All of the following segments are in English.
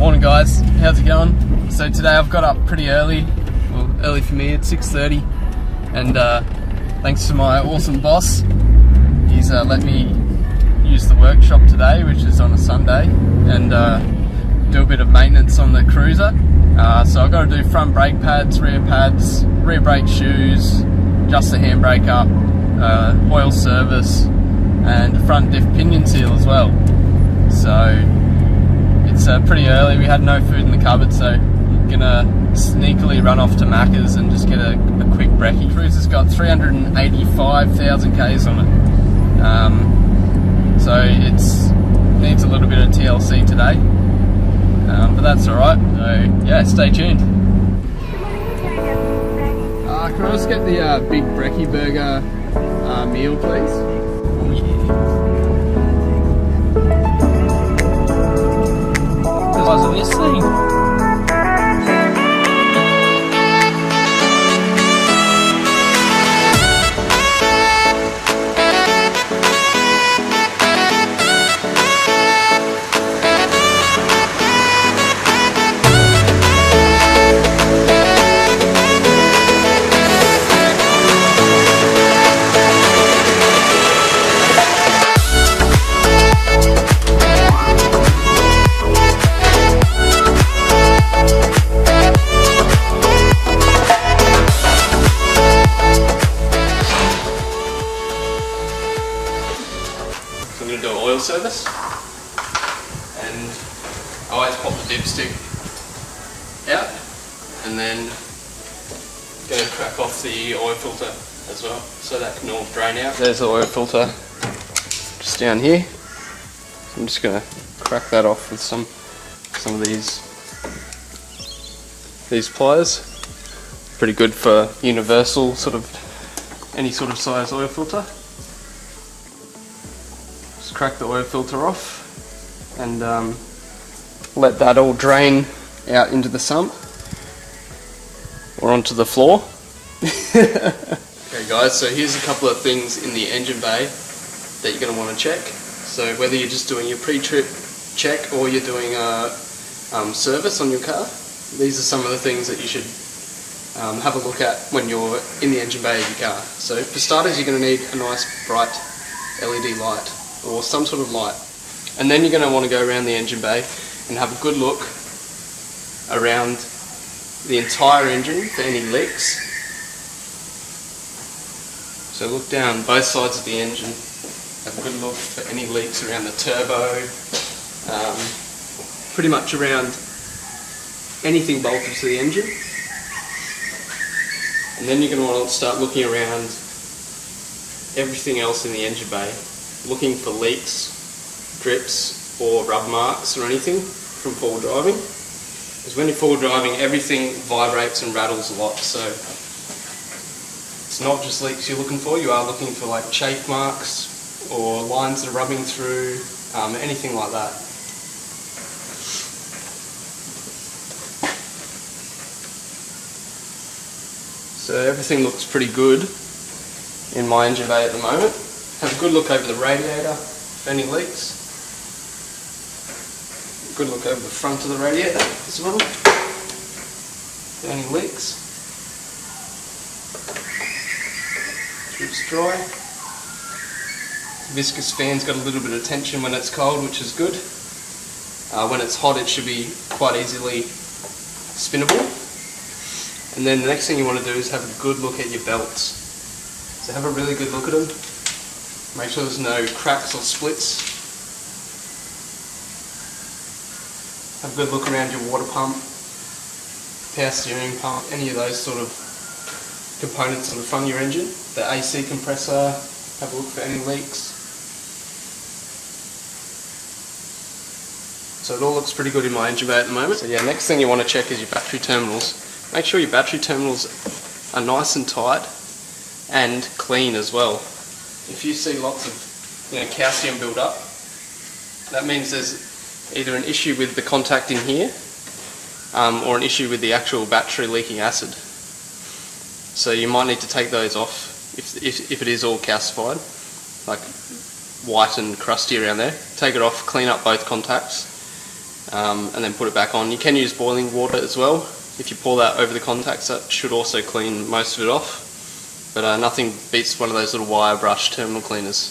Morning guys, how's it going? So today I've got up pretty early, well early for me at 6:30, and thanks to my awesome boss, he's let me use the workshop today, which is on a Sunday, and do a bit of maintenance on the cruiser. So I've got to do front brake pads, rear brake shoes, adjust the handbrake up, oil service, and front diff pinion seal as well. So it's pretty early, we had no food in the cupboard, so I'm gonna sneakily run off to Macca's and just get a quick brekkie. The cruiser's got 385,000 Ks on it, so it needs a little bit of TLC today, but that's alright, so yeah, stay tuned. Can I just get the big brekkie burger meal please? Oh yeah. Of this thing. I'm going to do an oil service, and I always pop the dipstick out, and then going to crack off the oil filter as well, so that can all drain out. There's the oil filter just down here. I'm just going to crack that off with some of these pliers. Pretty good for universal any sort of size oil filter. Crack the oil filter off and let that all drain out into the sump or onto the floor. Okay guys, so here's a couple of things in the engine bay that you're going to want to check. So whether you're just doing your pre-trip check or you're doing a service on your car, these are some of the things that you should have a look at when you're in the engine bay of your car. So for starters, you're going to need a nice bright LED light or some sort of light, and then you're going to want to go around the engine bay and have a good look around the entire engine for any leaks. So look down both sides of the engine, have a good look for any leaks around the turbo, pretty much around anything bolted to the engine. And then you're going to want to start looking around everything else in the engine bay, looking for leaks, drips or rub marks or anything from forward driving. Because when you're forward driving, everything vibrates and rattles a lot, so it's not just leaks you're looking for, you are looking for like chafe marks or lines that are rubbing through, anything like that. So everything looks pretty good in my engine bay at the moment. Have a good look over the radiator for any leaks. Good look over the front of the radiator as well for any leaks. It's dry. Viscous fan's got a little bit of tension when it's cold, which is good. When it's hot, it should be quite easily spinnable. And then the next thing you want to do is have a good look at your belts. So have a really good look at them. Make sure there's no cracks or splits. Have a good look around your water pump, power steering pump, any of those sort of components on the front of your engine. The AC compressor, have a look for any leaks. So it all looks pretty good in my engine bay at the moment. So yeah, next thing you want to check is your battery terminals. Make sure your battery terminals are nice and tight and clean as well. If you see lots of calcium build up, that means there's either an issue with the contact in here or an issue with the actual battery leaking acid. So you might need to take those off if it is all calcified, like white and crusty around there. Take it off, clean up both contacts, and then put it back on. You can use boiling water as well. If you pour that over the contacts, that should also clean most of it off. But nothing beats one of those little wire brush terminal cleaners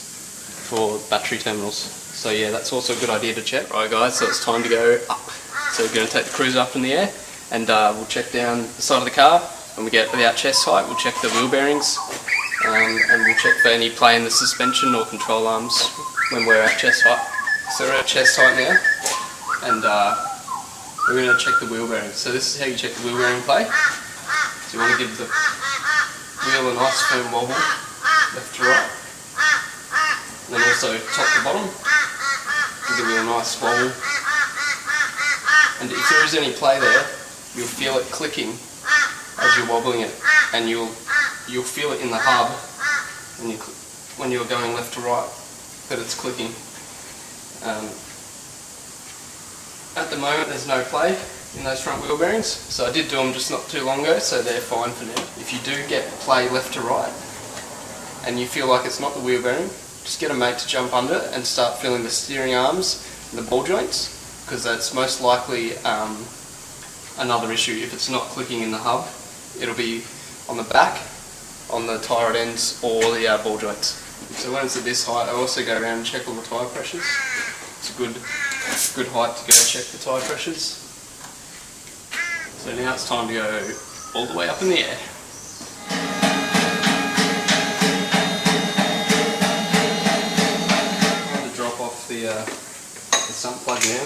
for battery terminals. So yeah, that's also a good idea to check. Right guys, so it's time to go up. So we're going to take the cruiser up in the air, and we'll check down the side of the car. When we get about chest height, we'll check the wheel bearings, and we'll check for any play in the suspension or control arms when we're at chest height. So we're at chest height now, and we're going to check the wheel bearings. So this is how you check the wheel bearing play. So you want to give the wheel a nice firm wobble, left to right, and then also top to bottom, give the wheel a nice wobble. And if there is any play there, you'll feel it clicking as you're wobbling it, and you'll feel it in the hub when you're going left to right that it's clicking. At the moment there's no play in those front wheel bearings, so I did do them just not too long ago, so they're fine for now. If you do get play left to right and you feel like it's not the wheel bearing, just get a mate to jump under and start feeling the steering arms and the ball joints, because that's most likely another issue. If it's not clicking in the hub, it'll be on the back, on the tyre ends, or the ball joints. So when it's at this height, I also go around and check all the tyre pressures. It's a good height to go check the tyre pressures. So now it's time to go all the way up in the air. I'm going to drop off the sump plug now.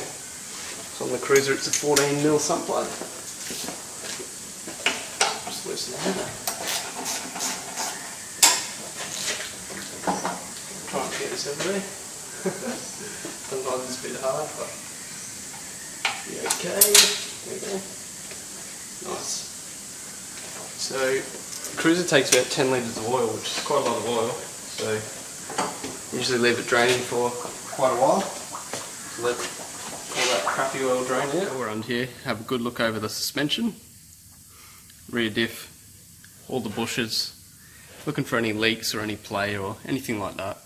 So on the Cruiser it's a 14mm sump plug. Just loosen that. Try and get this everywhere. Sometimes it's a bit hard, but yeah, okay. There we go. Nice. So the Cruiser takes about 10 litres of oil, which is quite a lot of oil. So usually leave it draining for quite a while. Let all that crappy oil drain out. We're under here, have a good look over the suspension, rear diff, all the bushes, looking for any leaks or any play or anything like that.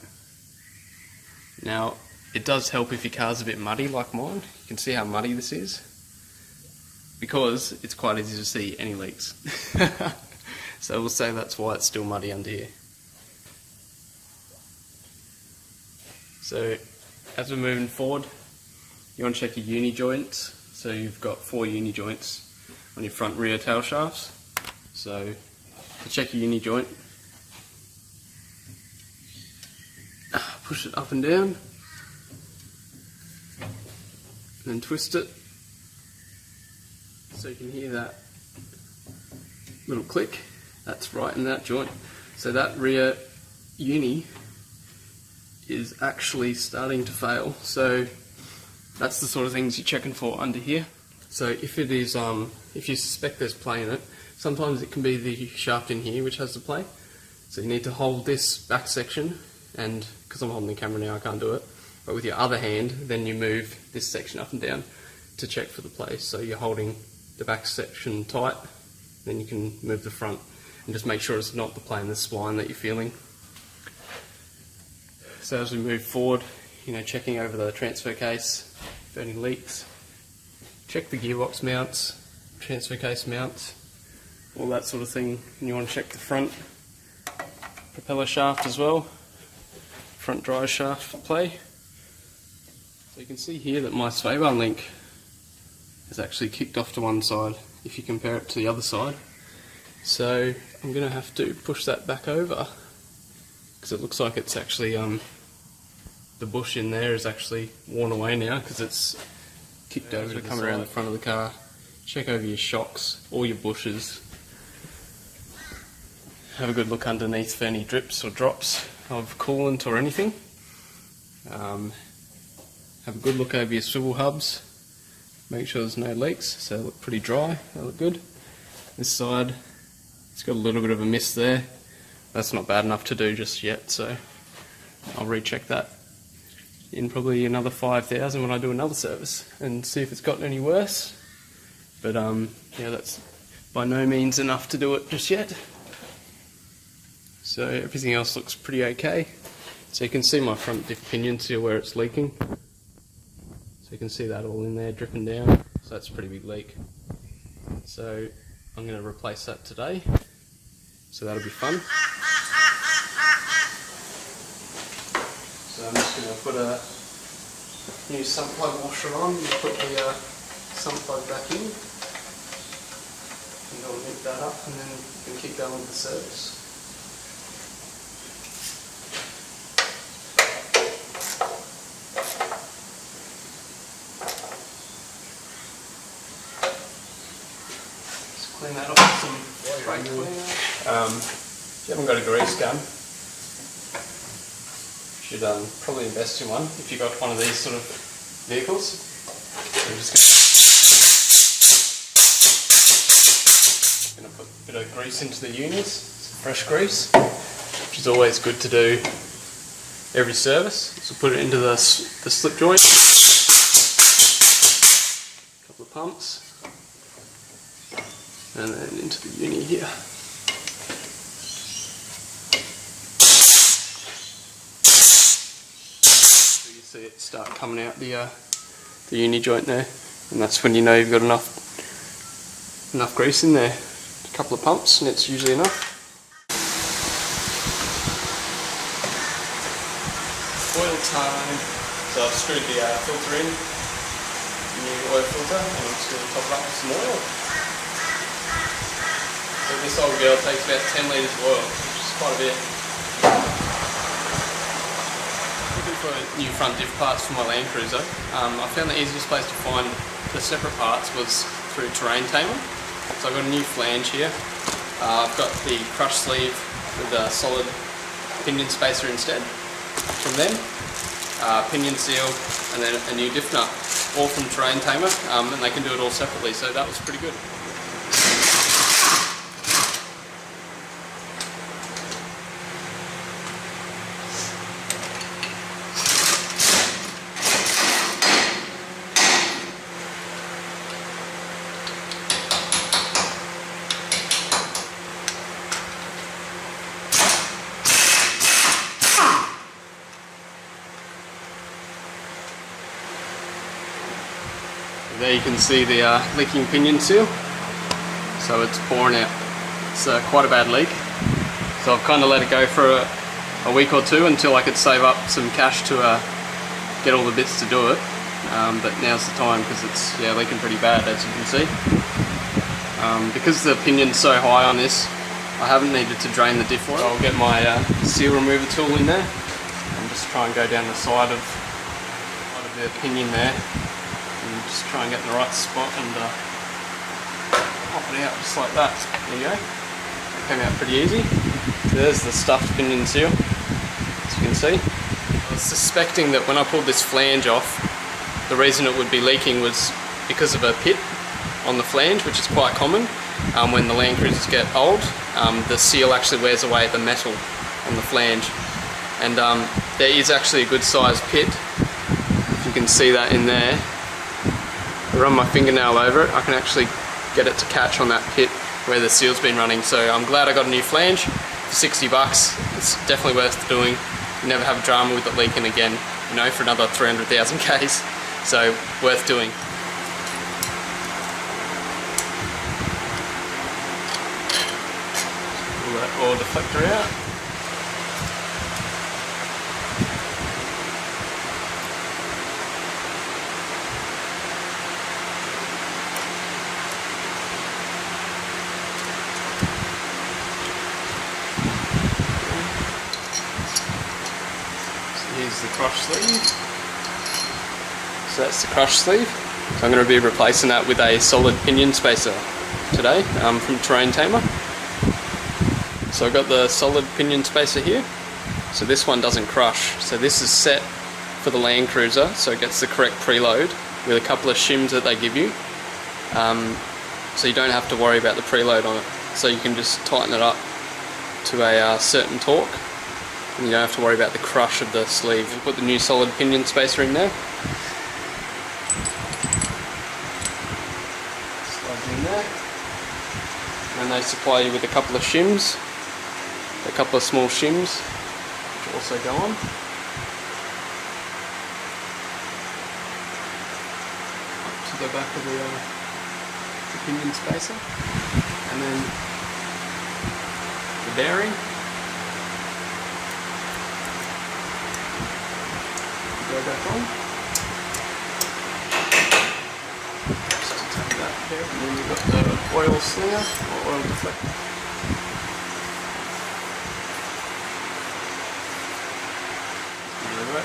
Now, it does help if your car's a bit muddy like mine. You can see how muddy this is, because it's quite easy to see any leaks. So we'll say that's why it's still muddy under here. So as we're moving forward, you want to check your uni joints. So you've got 4 uni joints on your front rear tail shafts. So to check your uni joint, push it up and down, and then twist it so you can hear that little click. That's right in that joint. So that rear uni is actually starting to fail. So that's the sort of things you're checking for under here. So if it is, if you suspect there's play in it, sometimes it can be the shaft in here which has the play. So you need to hold this back section, and because I'm holding the camera now I can't do it, but with your other hand then you move this section up and down to check for the play. So you're holding the back section tight, then you can move the front and just make sure it's not the play in the spline that you're feeling. So as we move forward, you know, checking over the transfer case for any leaks, check the gearbox mounts, transfer case mounts, all that sort of thing. And you want to check the front propeller shaft as well, front drive shaft for play. So you can see here that my sway bar link is actually kicked off to one side if you compare it to the other side. So I'm going to have to push that back over, because it looks like it's actually the bush in there is actually worn away now because it's kicked over to come around the front of the car. Check over your shocks, all your bushes. Have a good look underneath for any drips or drops of coolant or anything. Have a good look over your swivel hubs. Make sure there's no leaks, so they look pretty dry, they look good. This side, it's got a little bit of a mist there. That's not bad enough to do just yet, so I'll recheck that in probably another 5,000 when I do another service and see if it's gotten any worse. But yeah, that's by no means enough to do it just yet. So everything else looks pretty okay. So you can see my front diff pinion, see where it's leaking. So you can see that all in there dripping down. So that's a pretty big leak. So I'm going to replace that today. So that'll be fun. So I'm just going to put a new sump plug washer on and put the sump plug back in. And I'll nip that up and then you can keep going with the service. Just clean that off with some brake cleaner. If you haven't got a grease gun, you should probably invest in one if you've got one of these sort of vehicles. So I'm just going to put a bit of grease into the unis, some fresh grease, which is always good to do every service. So put it into the slip joint, a couple of pumps, and then into the uni here. So you see it start coming out the uni joint there, and that's when you know you've got enough grease in there. A couple of pumps and it's usually enough. Oil time. So I've screwed the filter in, the new oil filter, and I'm just going to top it up with some oil. So this old girl takes about 10 litres of oil, which is quite a bit. Looking for new front diff parts for my LandCruiser. I found the easiest place to find the separate parts was through Terrain Tamer. So I've got a new flange here. I've got the crush sleeve with a solid pinion spacer instead from them, pinion seal, and then a new diff nut, all from Terrain Tamer, and they can do it all separately, so that was pretty good. There you can see the leaking pinion seal, so it's pouring out. It's quite a bad leak, so I've kind of let it go for a week or two until I could save up some cash to get all the bits to do it, but now's the time because it's leaking pretty bad, as you can see. Because the pinion's so high on this, I haven't needed to drain the diff oil. I'll get my seal remover tool in there and just try and go down the side of the pinion there. And just try and get in the right spot and pop it out just like that. There you go. It came out pretty easy. So there's the stuffed pinion seal, as you can see. I was suspecting that when I pulled this flange off, the reason it would be leaking was because of a pit on the flange, which is quite common. When the LandCruisers get old, the seal actually wears away at the metal on the flange. And there is actually a good sized pit. If you can see that in there. Run my fingernail over it, I can actually get it to catch on that pit where the seal's been running. So I'm glad I got a new flange for 60 bucks. It's definitely worth doing. You never have drama with it leaking again, you know, for another 300,000 Ks. So worth doing. Pull that oil deflector out. Here's the crush sleeve. So that's the crush sleeve. So I'm going to be replacing that with a solid pinion spacer today from Terrain Tamer. So I've got the solid pinion spacer here. So this one doesn't crush. So this is set for the LandCruiser, so it gets the correct preload with a couple of shims that they give you. So you don't have to worry about the preload on it. So you can just tighten it up to a certain torque. And you don't have to worry about the crush of the sleeve. We'll put the new solid pinion spacer in there. Slide it in there. And they supply you with a couple of shims, a couple of small shims, which also go on. go back to the pinion spacer, and then the bearing. Go back on. Just to take that there, and then you've got the oil slinger or oil deflector. Right.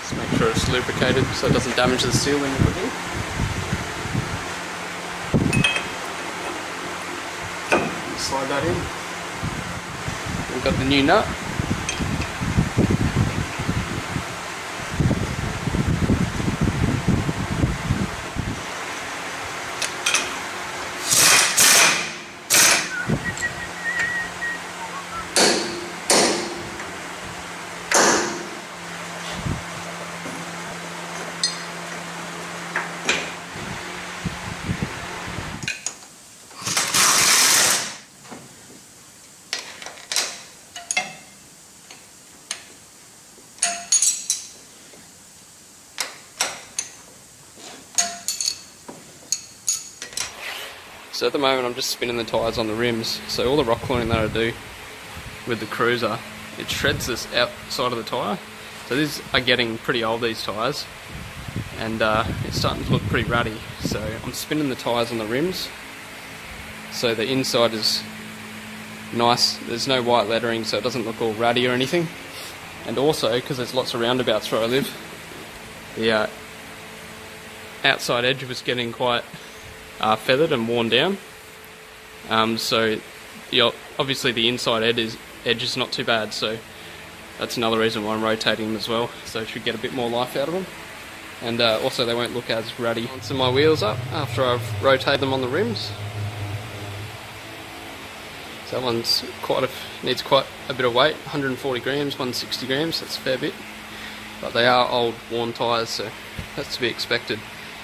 Just make sure it's lubricated so it doesn't damage the seal when you put it in. Slide that in. We've got the new nut. So at the moment I'm just spinning the tyres on the rims, so all the rock cleaning that I do with the Cruiser, it shreds this outside of the tyre. So these are getting pretty old, these tyres, and it's starting to look pretty ratty. So I'm spinning the tyres on the rims, so the inside is nice, there's no white lettering so it doesn't look all ratty or anything. And also, because there's lots of roundabouts where I live, the outside edge was getting quite feathered and worn down, so obviously the inside edge is not too bad, so that's another reason why I'm rotating them as well, so I should get a bit more life out of them, and also they won't look as ratty. Onto my wheels up after I've rotated them on the rims. So that one's needs quite a bit of weight, 140 grams, 160 grams, that's a fair bit, but they are old worn tyres, so that's to be expected.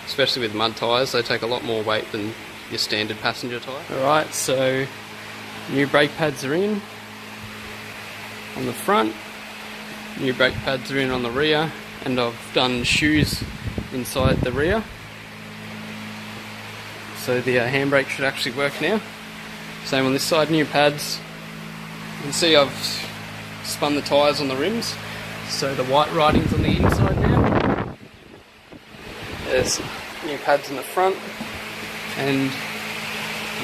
Especially with mud tyres, they take a lot more weight than your standard passenger tyre. Alright, so new brake pads are in on the front, new brake pads are in on the rear, and I've done shoes inside the rear. So the handbrake should actually work now. Same on this side, new pads. You can see I've spun the tyres on the rims, so the white writing's on the inside now. There's new pads in the front and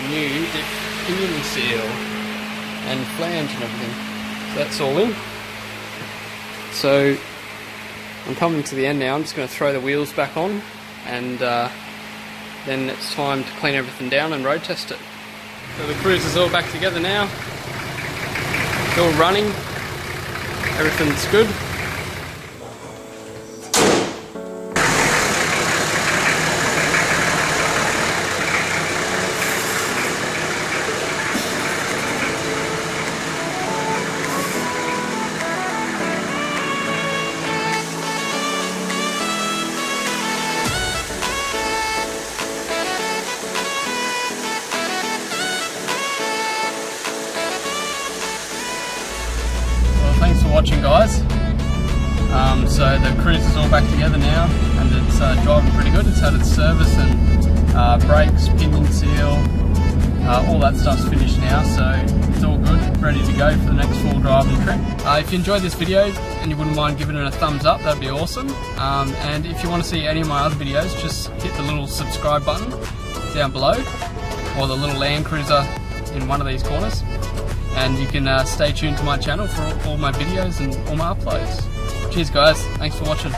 new diff pinion seal and flange and everything. So that's all in. So I'm coming to the end now. I'm just going to throw the wheels back on, and then it's time to clean everything down and road test it. So the Cruiser's all back together now. It's all running. Everything's good. Thanks for watching, guys. So the Cruiser's all back together now, and it's driving pretty good. It's had its service and brakes, pinion seal, all that stuff's finished now, so it's all good, ready to go for the next full driving trip. If you enjoyed this video and you wouldn't mind giving it a thumbs up, that'd be awesome. And if you want to see any of my other videos, just hit the little subscribe button down below, or the little LandCruiser in one of these corners. And you can stay tuned to my channel for all my videos and all my uploads. Cheers guys, thanks for watching.